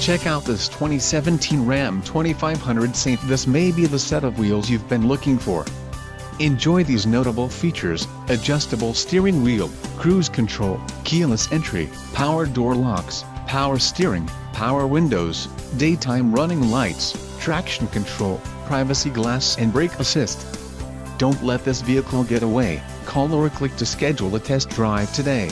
Check out this 2017 Ram 2500 Saint. This may be the set of wheels you've been looking for. Enjoy these notable features: adjustable steering wheel, cruise control, keyless entry, power door locks, power steering, power windows, daytime running lights, traction control, privacy glass and brake assist. Don't let this vehicle get away. Call or click to schedule a test drive today.